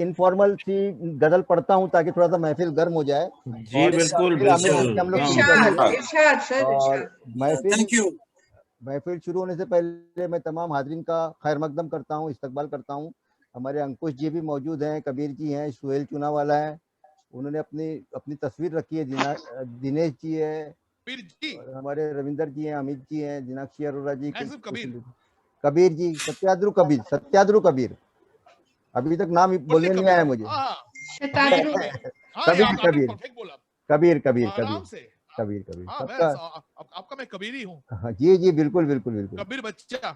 Informal सी गजल पढ़ता हूँ ताकि थोड़ा सा महफिल गर्म हो जाए। जी और बिल्कुल फिर आमिर जी से हम लोग शुरू करेंगे। इरशाद सर, और थैंक यू। महफिल शुरू होने से पहले मैं तमाम हाजरीन का खैर मकदम करता हूँ, इस्तकबाल करता हूँ। हमारे अंकुश जी भी मौजूद हैं, कबीर जी हैं, सुहेल चुनावाला है, उन्होंने अपनी तस्वीर रखी है, दिनेश जी है, और हमारे रविंदर जी हैं, अमित जी हैं, दिनाक्षी अरोरा जी, कबीर जी, सत्याद्रु कबीर, अभी तक नाम बोलने नहीं आया मुझे। कबीर सबका आपका मैं कबीर ही हूँ। जी बिल्कुल बिल्कुल बिल्कुल कबीर बच्चा।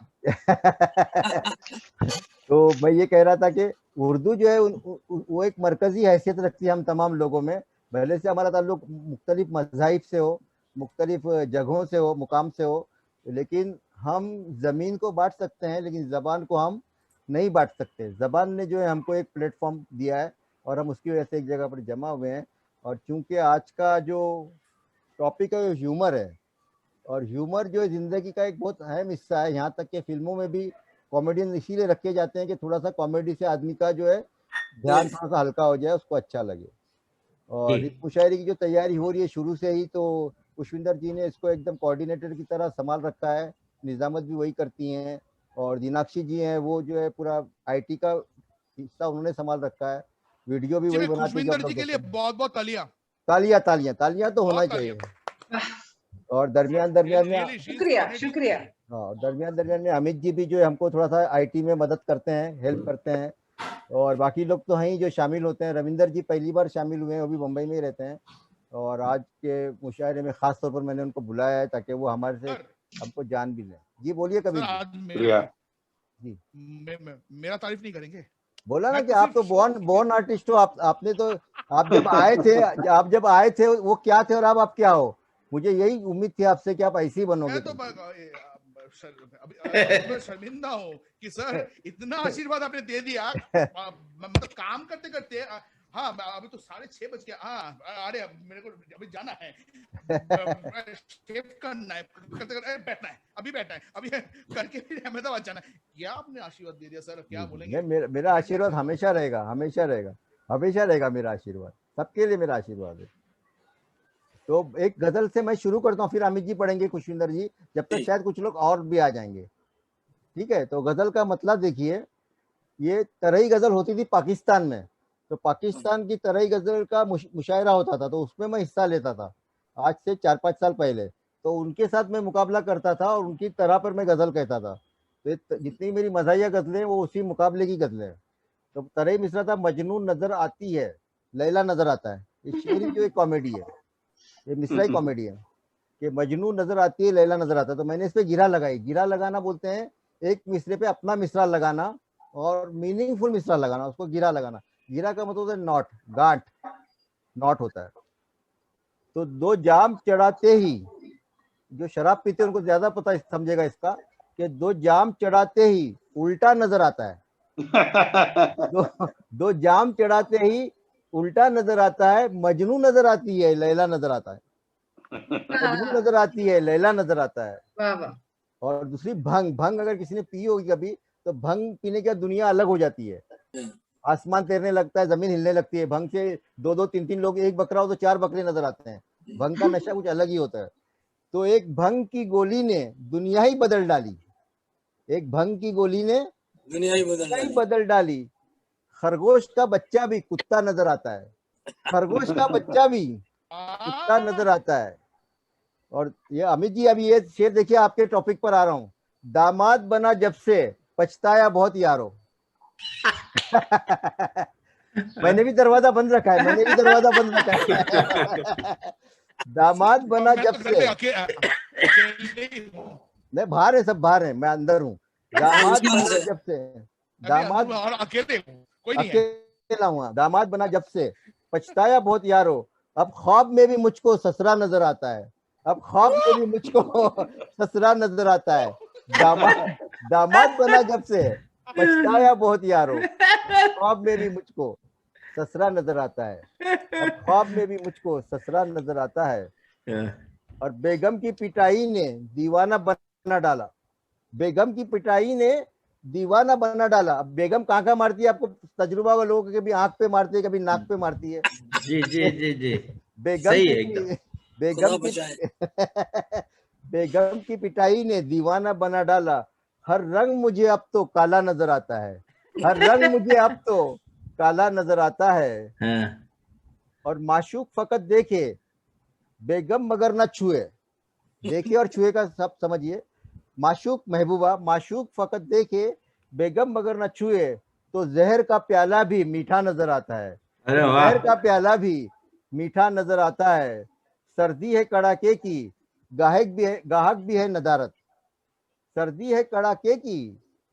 तो मैं ये कह रहा था कि उर्दू जो है वो एक मरकजी हैसियत रखती है हम तमाम लोगों में। पहले से हमारा ताल्लुक मुख्तलिफ मज़ाहिब से हो, मुख्तलिफ जगहों से हो, मुकाम से हो, लेकिन हम ज़मीन को बांट सकते हैं लेकिन ज़बान को हम नहीं बांट सकते। ज़बान ने जो है हमको एक प्लेटफॉर्म दिया है और हम उसकी वजह से एक जगह पर जमा हुए हैं। और चूंकि आज का जो टॉपिक है ह्यूमर है, और ह्यूमर जो है ज़िंदगी का एक बहुत अहम हिस्सा है। यहाँ तक कि फिल्मों में भी कॉमेडियन इसीलिए रखे जाते हैं कि थोड़ा सा कॉमेडी से आदमी का जो है ध्यान थोड़ा सा हल्का हो जाए, उसको अच्छा लगे। और इस मुशायरे की जो तैयारी हो रही है शुरू से ही, तो पुष्पिंदर जी ने इसको एकदम कोऑर्डिनेटर की तरह संभाल रखा है, निजामत भी वही करती हैं, और दिनाक्षी जी हैं वो जो है पूरा आईटी का हिस्सा उन्होंने संभाल रखा है, वीडियो भी वही बनाती है। पुष्पिंदर जी के लिए बहुत बहुत तालियां। तालियां तालियां तालियां तो होना चाहिए। और दरमियान में शुक्रिया। हाँ, दरमियान में अमित जी भी जो है हमको थोड़ा सा आईटी में मदद करते हैं, हेल्प करते हैं। और बाकी लोग तो हैं ही जो शामिल होते हैं। रविंदर जी पहली बार शामिल हुए हैं, वो भी मुंबई में ही रहते हैं, और आज के मुशायरे में खास तौर पर मैंने उनको बुलाया है ताकि वो हमारे से हमको जान भी लें। जी बोलिए कबीर जी। मेरा तारीफ नहीं करेंगे? बोला ना कि आप तो बॉर्न आर्टिस्ट हो। आपने तो आप जब आए थे वो क्या थे और अब आप क्या हो। मुझे यही उम्मीद थी आपसे कि आप ऐसे ही बनोगे। मैं शर्मिंदा हूँ कि सर इतना आशीर्वाद आपने दे दिया, मतलब काम करते करते। हाँ अभी तो 6:30 बज गया। हाँ अरे मेरे को अभी जाना है, शेव करना है, बैठना है, अभी बैठना है, अभी करके फिर अहमदाबाद जाना है। क्या आपने आशीर्वाद दे दिया सर, क्या बोलेंगे? मेरा आशीर्वाद हमेशा रहेगा, हमेशा रहेगा मेरा आशीर्वाद, सबके लिए मेरा आशीर्वाद है। तो एक गजल से मैं शुरू करता हूँ, फिर अमित जी पढ़ेंगे, खुशविंदर जी, जब तक शायद कुछ लोग और भी आ जाएंगे। ठीक है, तो गजल का मतलब देखिए, ये तरई गजल होती थी पाकिस्तान में, तो पाकिस्तान की तरई गजल का मुशायरा होता था, तो उसमें मैं हिस्सा लेता था आज से 4-5 साल पहले। तो उनके साथ मैं मुकाबला करता था और उनकी तरह पर मैं गजल कहता था। तो जितनी मेरी मज़ाहिया गजलें वो उसी मुकाबले की गजलें। तो तरई मिसरा था, मजनून नजर आती है, लैला नजर आता है। ये शेरी जो एक कॉमेडी है, ये मिसराई कॉमेडी है कि मजनू नजर आती है, लैला नजर आता है। तो मैंने इस पे गिरा लगाई। गिरा लगाना बोलते हैं एक मिसरे पे अपना मिसरा लगाना और मीनिंगफुल मिसरा लगाना, उसको गिरा लगाना। गिरा का मतलब है नॉट, गांठ, नॉट होता है। तो 2 जाम चढ़ाते ही, जो शराब पीते हैं उनको ज्यादा पता समझेगा इसका, कि 2 जाम चढ़ाते ही उल्टा नजर आता है। 2 जाम चढ़ाते ही उल्टा नजर आता है, मजनू नजर आती है, लैला नजर आता है। मजनू नजर आती है, लैला नजर आता है। और दूसरी भंग अगर किसी ने पी होगी कभी, तो भंग पीने के बाद दुनिया अलग हो जाती है, आसमान तैरने लगता है, जमीन हिलने लगती है। भंग से 2-2, 3-3 लोग, एक बकरा हो तो 4 बकरे नजर आते हैं। भंग का नशा कुछ अलग ही होता है। तो एक भंग की गोली ने दुनिया ही बदल डाली, एक भंग की गोली ने दुनिया ही बदल डाली। खरगोश का बच्चा भी कुत्ता नजर आता है, खरगोश का बच्चा भी कुत्ता नजर आता है। और ये अमित जी, अभी ये शेर देखिए, आपके टॉपिक पर आ रहा हूँ। दामाद बना जब से पछताया बहुत यारो। मैंने भी दरवाजा बंद रखा है, दामाद बना जब से, नहीं बाहर है, सब बाहर है, मैं अंदर हूँ। दामाद बना जब से, अकेला हुआ, दामाद बना जब से पछताया बहुत यारो। अब ख्वाब में भी मुझको ससुरा नजर आता है, अब ख्वाब में भी मुझको ससुरा नजर आता है। दामाद बना जब से पछताया बहुत यारो, ख्वाब में भी मुझको ससुरा नजर आता है, अब ख्वाब में भी मुझको ससुरा नजर आता है। और बेगम की पिटाई ने दीवाना बना डाला, बेगम की पिटाई ने दीवाना बना डाला। अब बेगम कहाँ मारती है, आपको तजुर्बा वाले लोगों के कभी आंख पे मारती है, कभी नाक पे मारती है। जी जी जी जी, बेगम सही की है एकदम। बेगम की बेगम की पिटाई ने दीवाना बना डाला। हर रंग मुझे अब तो काला नजर आता है, हर रंग मुझे अब तो काला नजर आता है। हाँ, और माशूक फकत देखे बेगम मगर न छुए। देखे और छुए का सब समझिए। माशूक महबूबा, माशूक फकत देखे बेगम मगर न छुए, तो जहर का प्याला भी मीठा नजर आता है, अरे तो वाह, जहर का प्याला भी मीठा नजर आता है। सर्दी है कड़ाके की, गाहक भी है नदारत। सर्दी है कड़ाके की,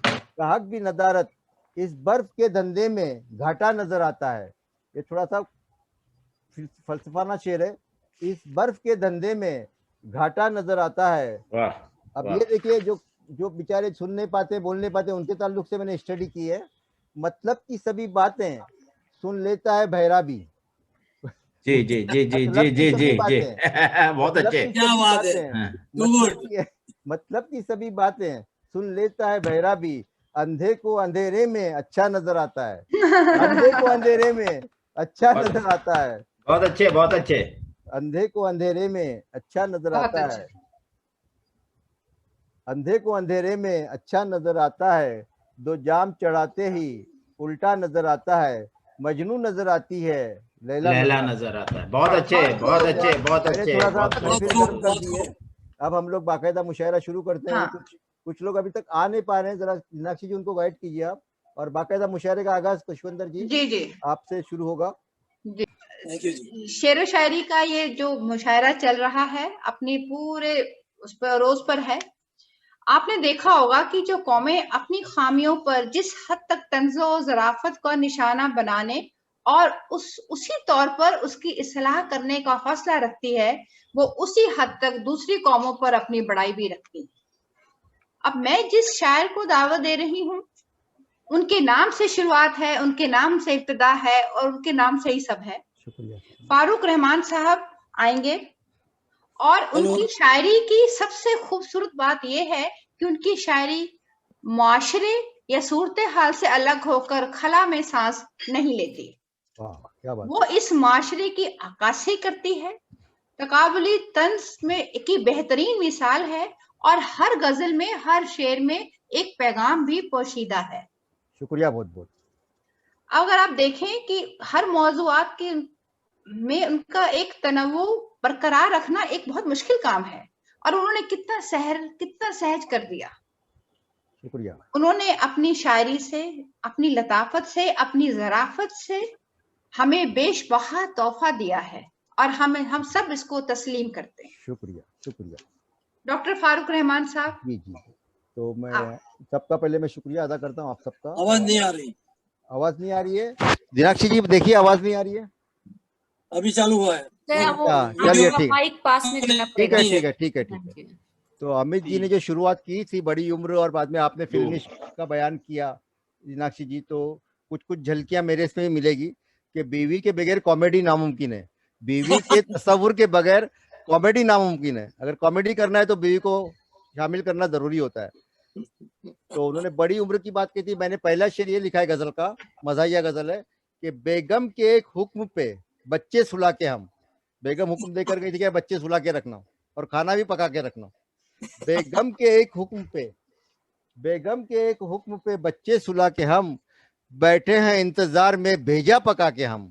गाहक भी नदारत। इस बर्फ के धंधे में घाटा नजर आता है। ये थोड़ा सा फलसफाना शेर है। इस बर्फ के धंधे में घाटा नजर आता है। वाह अब वाह, ये देखिए, जो जो बेचारे सुन नहीं पाते, बोल नहीं पाते, उनके ताल्लुक से मैंने स्टडी की है। मतलब की सभी बातें सुन लेता है बहरा भी। जी जी जी जी मतलब जी की जी जी सभी जी बातें, बहुत मतलब अच्छे। की क्या सभी बात है, बातें, हाँ, टू मतलब गुड। की मतलब की सभी बातें सुन लेता है बहरा भी। अंधे को अंधेरे में अच्छा नजर आता है, अंधे को अंधेरे में अच्छा बहुत नजर आता है। बहुत अच्छे, बहुत अच्छे। अंधे को अंधेरे में अच्छा नजर बहुत आता अच्छा। है, अंधे को अंधेरे में अच्छा नजर आता है। दो जाम चढ़ाते ही उल्टा नजर आता है। मजनू नजर आती है, लैला लैला नजर आता नजर आता है। बहुत अच्छे, बहुत बहुत खूब, अच्छे, बहुत है। मैंने अच्छे, थोड़ा सा बहुत बहुत महफिल अच्छे। खूब, गर्म कर बहुत दी है। खूब। अब हम लोग बाकायदा मुशायरा शुरू करते हैं। हाँ। कुछ लोग अभी तक आ नहीं पा रहे हैं, जरा मीनाक्षी जी उनको गाइड कीजिए आप। और बाकायदा मुशायरे का आगाज खुशवंदर जी जी जी आपसे शुरू होगा। जी। थैंक यू जी। शेर व शायरी का ये जो मुशायरा चल रहा है अपनी पूरे उस पर रोज पर है। आपने देखा होगा कि जो कौमें अपनी खामियों पर जिस हद तक तंज़ो और ज़राफ़त का निशाना बनाने और उसी तौर पर उसकी इस्लाह करने का हौसला रखती है, वो उसी हद तक दूसरी कौमों पर अपनी बड़ाई भी रखती है। अब मैं जिस शायर को दावत दे रही हूँ, उनके नाम से शुरुआत है, उनके नाम से इब्तिदा है और उनके नाम से ही सब है। शुक्रिया। फारूक रहमान साहब आएंगे और उनकी शायरी की सबसे खूबसूरत बात यह है कि उनकी शायरी मुआशरे या सूरत हाल से अलग होकर खला में सांस नहीं लेती। वाह, क्या बात। वो इस मुआशरे की अक्कासी करती है, तकाबुली तंज में की बेहतरीन मिसाल है और हर गजल में, हर शेर में एक पैगाम भी पोशीदा है। शुक्रिया बहुत बहुत। अगर आप देखें कि हर मौज़ूआत के में उनका एक तनव्वु बरकरार रखना एक बहुत मुश्किल काम है और उन्होंने कितना सहज कर दिया। शुक्रिया। उन्होंने अपनी शायरी से, अपनी लताफत से, अपनी ज़राफ़त से हमें बेशबहा तोहफा दिया है और हम सब इसको तस्लीम करते हैं। शुक्रिया। शुक्रिया डॉक्टर फारूक रहमान साहब। जी जी। तो मैं सबका पहले मैं शुक्रिया अदा करता हूँ आप सबका। आवाज नहीं आ रही, आवाज नहीं आ रही है दिनाक्षी जी, देखिए आवाज नहीं आ रही है। अभी चालू हुआ है। चलिए ठीक है, माइक पास में करना ठीक पड़ेगा। है ठीक है ठीक है ठीक है। तो अमित जी ने जो शुरुआत की थी बड़ी उम्र और बाद में आपने फिल्म का बयान किया मीनाक्षी जी, तो कुछ कुछ झलकियां मेरे इसमें भी मिलेगी कि बीवी के बगैर कॉमेडी नामुमकिन है, बीवी के तस्वुर के बगैर कॉमेडी नामुमकिन है। अगर कॉमेडी करना है तो बीवी को शामिल करना जरूरी होता है। तो उन्होंने बड़ी उम्र की बात की थी। मैंने पहला शेर ये लिखा है गजल का, मज़ाहिया गजल है कि बेगम के एक हुक्म पे बच्चे सुला के हम, बेगम हुक्म देकर गई थी कि बच्चे सुला के रखना और खाना भी पका के रखना। बेगम के एक हुक्म पे, बेगम के एक हुक्म पे बच्चे सुला के हम, बैठे हैं इंतजार में भेजा पका के हम,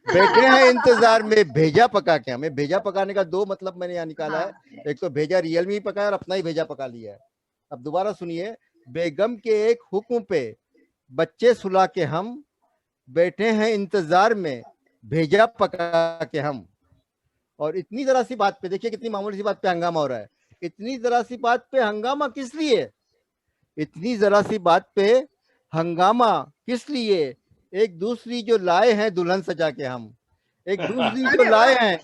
बैठे हैं इंतजार में भेजा पका के हम। भेजा पकाने का दो मतलब मैंने यहाँ निकाला है, एक तो भेजा रियल में ही पकाया और अपना ही भेजा पका लिया है। अब दोबारा सुनिए, बेगम के एक हुक्म पे बच्चे सुला के हम, बैठे हैं इंतजार में भेजा पका के हम। और इतनी जरा सी बात पे देखिए कितनी मामूली सी बात पे हंगामा हो रहा है। इतनी जरा सी बात पे हंगामा किस लिए, इतनी जरा सी बात पे हंगामा किस लिए, एक दूसरी जो लाए हैं दुल्हन सजा के हम, एक दूसरी जो लाए हैं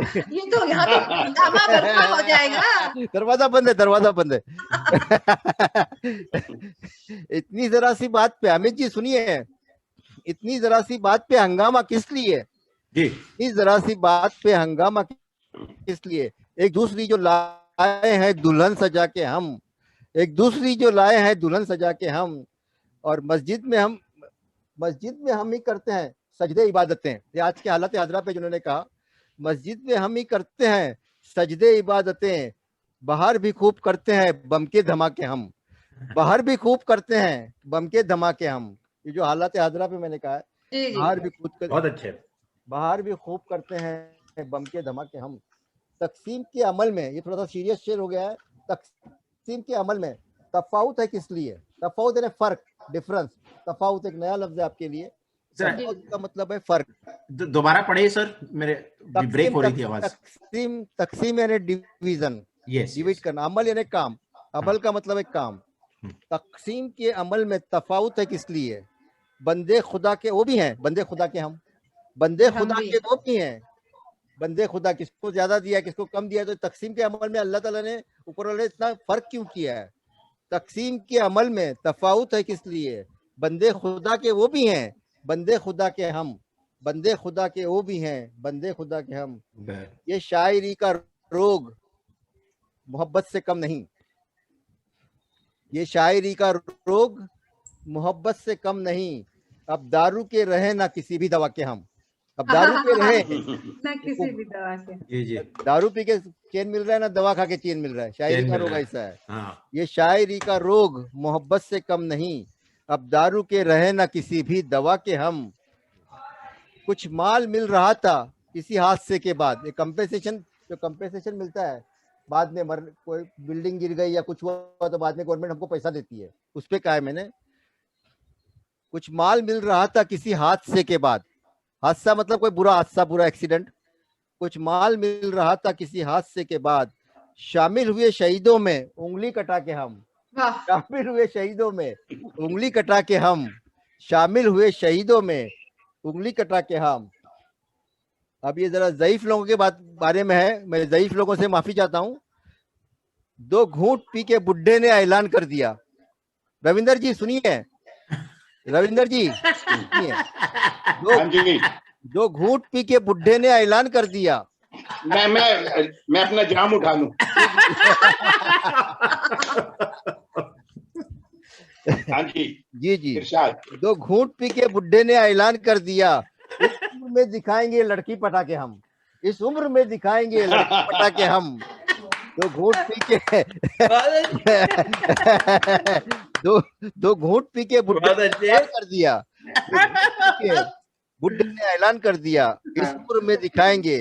ये तो यहाँ तो हंगामा बर्पा हो जाएगा। दरवाजा बंद है, दरवाजा बंद है। इतनी जरा सी बात पे, अमित जी सुनिए, इतनी जरा सी बात पे हंगामा किस लिए जी, इतनी जरा सी बात पे हंगामा किस लिए, एक दूसरी जो लाए हैं दुल्हन सजा के हम, एक दूसरी जो लाए हैं दुल्हन सजा के हम, और मस्जिद में हम ही करते हैं सजदे इबादतें। ये आज के हालत हाजरा पे जिन्होंने कहा, मस्जिद में हम ही करते हैं सजदे इबादतें, बाहर भी खूब करते हैं बम के धमाके हम, बाहर भी खूब करते हैं बम के धमाके हम। ये जो हालत हाजरा पे मैंने कहा है, जी जी बाहर भी खूब बहुत अच्छे। बाहर भी खूब करते हैं बम के धमाके हम। तकसीम के अमल में, ये थोड़ा सा सीरियस शेर हो गया है, तकसीम के अमल में तफावत है किस लिए? तफावत यानी फर्क, डिफरेंस। तफावत एक नया लफ्ज है आपके लिए। सर तफावत का मतलब है फर्क। दोबारा पढ़िए सर, मेरे ब्रेक हो रही थी आवाज। तकसीम यानी डिवीजन, यस डिवाइड करना। अमल यानी काम, अमल का मतलब है काम। तकसीम के अमल में तफावत है किस लिए? बंदे खुदा के वो भी हैं, बंदे खुदा के हम, बंदे हम खुदा भी। के वो भी हैं। बंदे खुदा किसको ज्यादा दिया किसको कम दिया? तो तकसीम के अमल में अल्लाह ताला ने, ऊपर वाले ने इतना फर्क क्यों किया है? तकसीम के अमल में तफावत है किस लिए? बंदे खुदा के वो भी हैं, बंदे खुदा के हम, बंदे खुदा के वो भी हैं, बंदे खुदा के हम। ये शायरी का रोग मोहब्बत से कम नहीं, ये शायरी का रोग मोहब्बत से कम नहीं। अब दारू के रहे ना किसी भी दवा के हम, अब दारू के रहे ना किसी भी दवा के। जी जी, दारू पी के चैन मिल रहा है ना दवा खा के चैन मिल रहा है। शायरी चैन का मिल रोग रहा है। ऐसा है। हाँ ये शायरी का रोग मोहब्बत से कम नहीं। अब दारू के रहे ना किसी भी दवा के हम। कुछ माल मिल रहा था किसी हादसे के बाद, ये कंपेंसेशन, जो कंपेंसेशन मिलता है बाद में, मर कोई बिल्डिंग गिर गई या कुछ हुआ तो बाद में गवर्नमेंट हमको पैसा देती है, उस पे कहा है मैंने। कुछ माल मिल रहा था किसी हादसे के बाद, हादसा मतलब कोई बुरा हादसा, बुरा एक्सीडेंट। कुछ माल मिल रहा था किसी हादसे के बाद, शामिल हुए शहीदों में उंगली कटा के हम, वाह, शामिल हुए शहीदों में उंगली कटा के हम, शामिल हुए शहीदों में उंगली कटा के हम। अब ये जरा ज़ईफ लोगों के बारे में है, मैं ज़ईफ लोगों से माफी चाहता हूँ। 2 घूंट पी के बुड्ढे ने ऐलान कर दिया। रविंदर जी सुनिए, रविंदर जी सुनिए, हाँ जी, 2 घूंट पी के बुड्ढे ने ऐलान कर दिया। मैं अपना जाम उठा लूं। हाँ जी जी जी, इरशाद। 2 घूंट पी के बुड्ढे ने ऐलान कर दिया, इस उम्र में दिखाएंगे लड़की पटा के हम, इस उम्र में दिखाएंगे लड़की पटा के हम। 2 घूंट पी के दो घूंट पी के बुड्ढे ने ऐलान कर दिया, बुड्ढे ने ऐलान कर दिया, इस उम्र में दिखाएंगे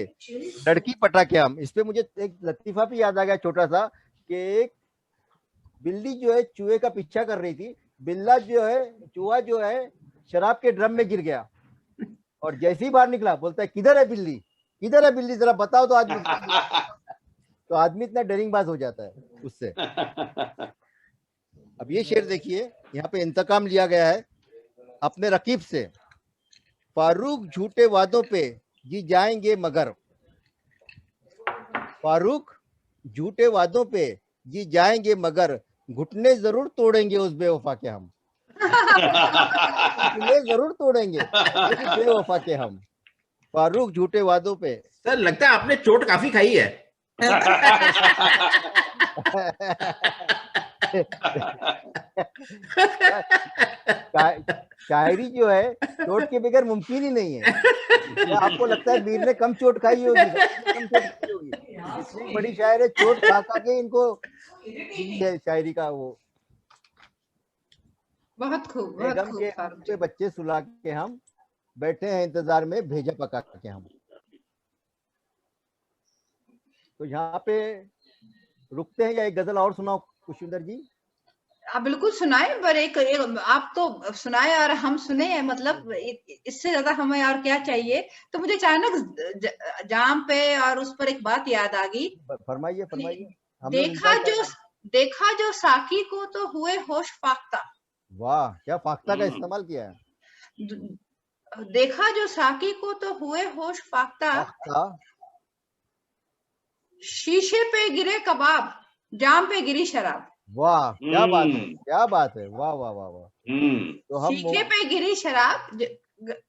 लड़की पटा के हम। इस पे मुझे एक लतीफा भी याद आ गया छोटा सा, कि एक बिल्ली जो है चूहे का पीछा कर रही थी, बिल्ला जो है, चूहा जो है शराब के ड्रम में गिर गया, और जैसे ही बाहर निकला बोलता है किधर है बिल्ली, किधर है बिल्ली, जरा बताओ तो आदमी। तो आदमी इतना डरिंगबाज हो जाता है उससे। अब ये शेर देखिए, यहाँ पे इंतकाम लिया गया है अपने रकीब से। फारूक झूठे वादों पे जी जाएंगे मगर, फारूक झूठे वादों पे जी जाएंगे मगर, घुटने जरूर तोड़ेंगे उस बेवफा के हम, घुटने जरूर तोड़ेंगे उस बेवफा के हम। फारूक झूठे वादों पे। सर लगता है आपने चोट काफी खाई है। शायरी जो है चोट के बगैर मुमकिन ही नहीं है। या आपको लगता है मीर ने कम चोट खाई होगी? कम चोट खाई होगी। इतनी बड़ी शायर है, चोट खा खा के इनको है शायरी का वो। बहुत खूब, बहुत गम खूब के फारूक पे जी। बच्चे सुला के हम बैठे हैं इंतजार में भेजा पका के हम। तो यहाँ पे रुकते हैं या एक गजल और सुनाओ खुशिंदर जी? आप बिल्कुल सुनाए, पर एक आप तो सुनाए और हम सुने हैं, मतलब इससे ज्यादा हमें और क्या चाहिए। तो मुझे अचानक जाम पे और उस पर एक बात याद आ गई। फरमाइए फरमाइए, हम लोग देखा इंतजार कर जो रहे हैं। देखा जो साकी को तो हुए होश फाख्ता। वाह, क्या फाख्ता का इस्तेमाल किया है। देखा जो साकी को तो हुए होश फाख्ता, फाख्ता, शीशे पे गिरे कबाब, जाम पे गिरी शराब। वाह क्या बात है, क्या बात है, वाह वाह वाह वाह। तो हम शीशे पे गिरी शराब,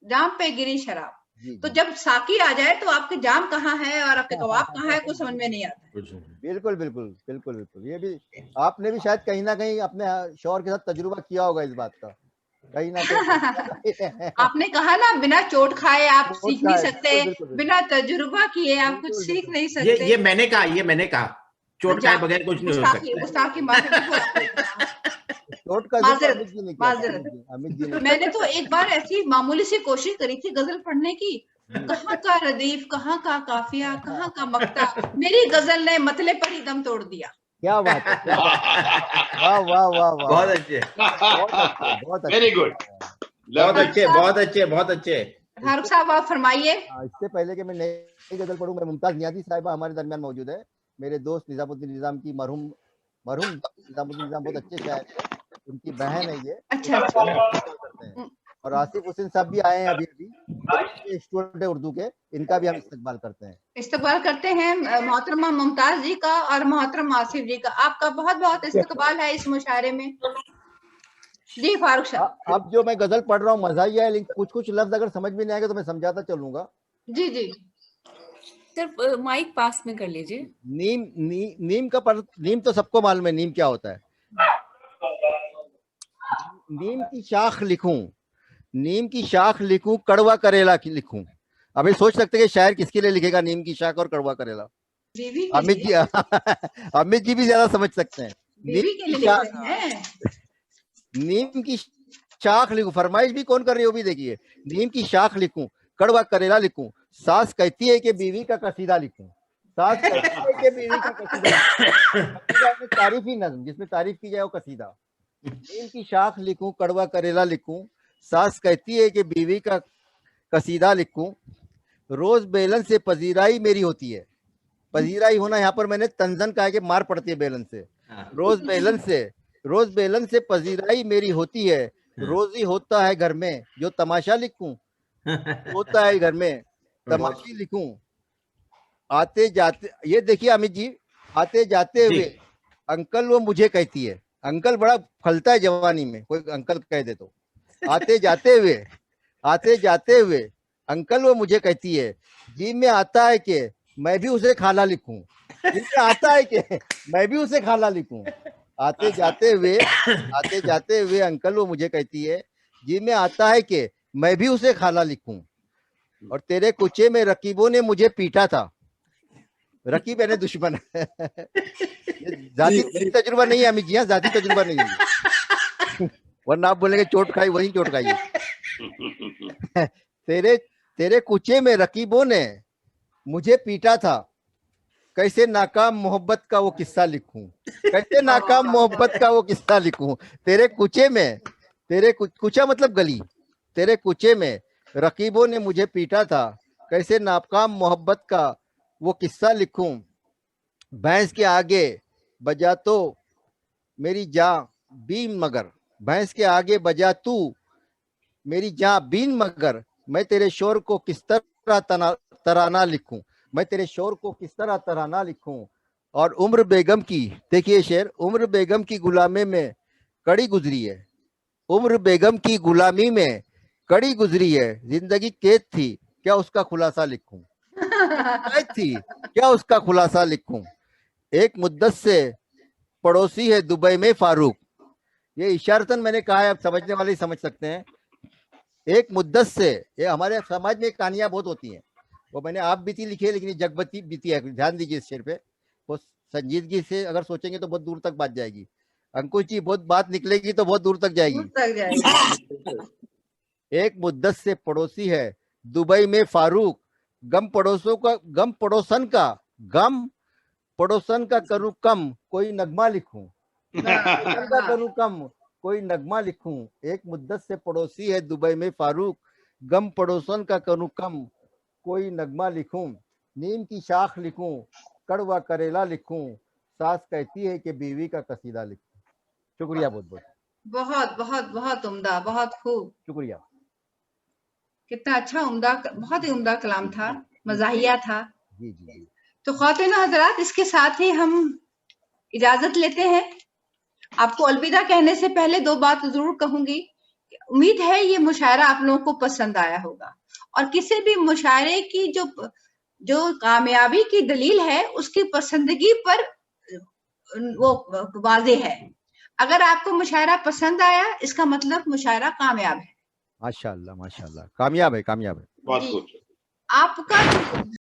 जाम पे गिरी शराब। जी तो जी जब साकी आ जाए तो आपके जाम कहाँ है और आपके कबाब कहाँ है, कुछ समझ में नहीं आता। कुछ नहीं। बिल्कुल बिल्कुल बिल्कुल बिल्कुल। ये भी आपने भी शायद कहीं ना कहीं अपने शौहर के साथ तजुर्बा किया होगा इस बात का, कहीं ना कहीं। आपने कहा ना बिना चोट खाए आप चोट सीख नहीं खाए, सकते, बिल्कुल बिल्कुल बिल्कुल बिना तजुर्बा किए आप कुछ बिल्कुल सीख बिल्कुल। नहीं ये सकते। ये मैंने कहा, ये मैंने कहा, चोट खाए बगैर कुछ नहीं हो गुस्ताखी सकता। गुस्ताखी माफी, बिल्कुल आपने कहा। चोट का जिक्र माजरत अमित जी ने किया था, माजरत। अमित जी ने मैंने तो एक बार ऐसी मामूली सी कोशिश करी थी गजल पढ़ने की, कहाँ का रदीफ, कहाँ का काफिया, कहाँ का मक्ता, मेरी गजल ने मतले पर ही दम तोड़ दिया। क्या बात है, क्या बात है। वाह वाह वाह वाह, बहुत अच्छे, बहुत अच्छे, बहुत अच्छे। वेरी गुड, बहुत अच्छे, बहुत अच्छे, बहुत अच्छे। फारूक साहब आप फरमाइए। इससे पहले कि मैं नई गजल पढ़ूं, मैं मुमताज नियाज़ी साहिबा हमारे दरमियान मौजूद है, मेरे दोस्त निजामुद्दीन निजाम की मरहूम निजामुद्दीन निजाम बहुत अच्छे शायर थे, उनकी बहन है ये, अच्छा करते हैं। और आसिफ हुसैन साहब भी आए हैं अभी अभी, स्टूडेंट है उर्दू के, इनका भी हम इस्तेमाल करते हैं। इस्तकबाल करते हैं मोहतरमा मुमताज जी का और मोहतरम आसिफ जी का, आपका बहुत बहुत इस्तकबाल है इस मुशायरे में। जी फारूक साहब। अब जो मैं गजल पढ़ रहा हूँ मजा ही है, लेकिन कुछ कुछ लफ्ज अगर समझ में नहीं आएगा तो मैं समझाता चलूंगा। जी जी सर माइक पास में कर लीजिए। नीम तो सबको मालूम है, नीम क्या होता है। नीम की शाख लिखूं, नीम की शाख लिखूं, कड़वा करेला की लिखूं। अभी सोच सकते हैं कि शायर किसके लिए लिखेगा नीम की शाख और कड़वा करेला। बीवी के अमित जी अमित जी भी ज्यादा समझ सकते हैं। बीवी के लिए लिख रहे हैं। नीम की शाख लिखूं, फरमाइश भी कौन कर रही हो भी देखिए। नीम की शाख लिखूं, कड़वा करेला लिखूं, सास कहती है कि बीवी का कसीदा लिखूं, सास कहती है कि बीवी का कसीदा, तारीफी नज्म जिसमें तारीफ की जाए वो कसीदा। नीम की शाख लिखूं, कड़वा करेला लिखूं, सास कहती है कि बीवी का कसीदा लिखूं, रोज बेलन से पजीराई मेरी होती है। पजीराई होना यहाँ पर मैंने तंजन कहा कि मार पड़ती है बेलन से। रोज बेलन से पजीराई मेरी होती है, रोजी होता है घर में जो तमाशा लिखूं, होता है घर में तमाशी लिखूं, आते जाते, ये देखिए अमित जी, आते जाते हुए अंकल वो मुझे कहती है। अंकल बड़ा फलता है जवानी में, कोई अंकल कह दे तो। आते जाते हुए अंकल वो मुझे कहती है, जी में आता है कि मैं भी उसे खाला लिखूं, जी में आता है कि मैं भी उसे खाला लिखूं। आते जाते हुए अंकल वो मुझे कहती है, जी में आता है कि मैं भी उसे खाला लिखूं। और तेरे कुचे में रकीबों ने मुझे पीटा था, रकीब यानी दुश्मन। जाती तजुर्बा नहीं है अमित जी, जाती तजुर्बा नहीं है, वरना आप बोलेंगे चोट खाई, वही चोट खाई। तेरे कुचे में रकीबों ने मुझे पीटा था, कैसे नाकाम मोहब्बत का वो किस्सा लिखूं, कैसे नाकाम मोहब्बत का वो किस्सा लिखूं। तेरे कुचे में, कुचा मतलब गली, तेरे कुचे में रकीबों ने मुझे पीटा था, कैसे नाकाम मोहब्बत का वो किस्सा लिखूं। भैंस के आगे बजा तो मेरी जान बीन मगर, भैंस के आगे बजा तू मेरी जान बीन मगर, मैं तेरे शोर को किस तरह तराना लिखूं, मैं तेरे शोर को किस तरह तराना लिखूं। और उम्र बेगम की, देखिए शेर, उम्र बेगम की गुलामी में कड़ी गुजरी है, उम्र बेगम की गुलामी में कड़ी गुजरी है, जिंदगी कैद थी क्या उसका खुलासा लिखूं, कैद थी क्या उसका खुलासा लिखूं। एक मुद्दत से पड़ोसी है दुबई में फारूक, ये इशारतन मैंने कहा है, अब समझने वाले समझ सकते हैं। एक मुद्दत से, ये हमारे समाज में कहानियां बहुत होती हैं, वो मैंने आप बीती लिखी है, लेकिन जगबती बीती है, ध्यान दीजिए इस शेर पे, वो संजीदगी से अगर सोचेंगे तो बहुत दूर तक बात जाएगी। अंकुश जी, बहुत बात निकलेगी तो बहुत दूर तक जाएगी। एक मुद्दत से पड़ोसी है दुबई में फारूक, गम पड़ोसन का करूं कम कोई नगमा लिखूं, का करूं कम कोई नगमा लिखूं। एक मुद्दत से पड़ोसी है दुबई में फारूक, गम पड़ोसन का करूं कम कोई नगमा लिखूं। नीम की शाख लिखूं, कड़वा करेला लिखूं, सास कहती है कि बीवी का कसीदा लिखूं। शुक्रिया, बहुत बहुत बहुत बहुत बहुत उम्दा, बहुत खूब, शुक्रिया। कितना अच्छा उम्दा, बहुत ही उम्दा कलाम था, मज़ाहिया था। जी जी जी। तो ख्वातीन हज़रात, इसके साथ ही हम इजाजत लेते हैं। आपको अलविदा कहने से पहले दो बात जरूर कहूंगी। उम्मीद है ये मुशायरा आप लोगों को पसंद आया होगा। और किसी भी मुशायरे की जो कामयाबी की दलील है उसकी पसंदगी पर वो वाज़े है। अगर आपको मुशायरा पसंद आया इसका मतलब मुशायरा कामयाब है। माशाल्लाह माशाल्लाह, कामयाब है, कामयाब है। बहुत जी। कुछ आपका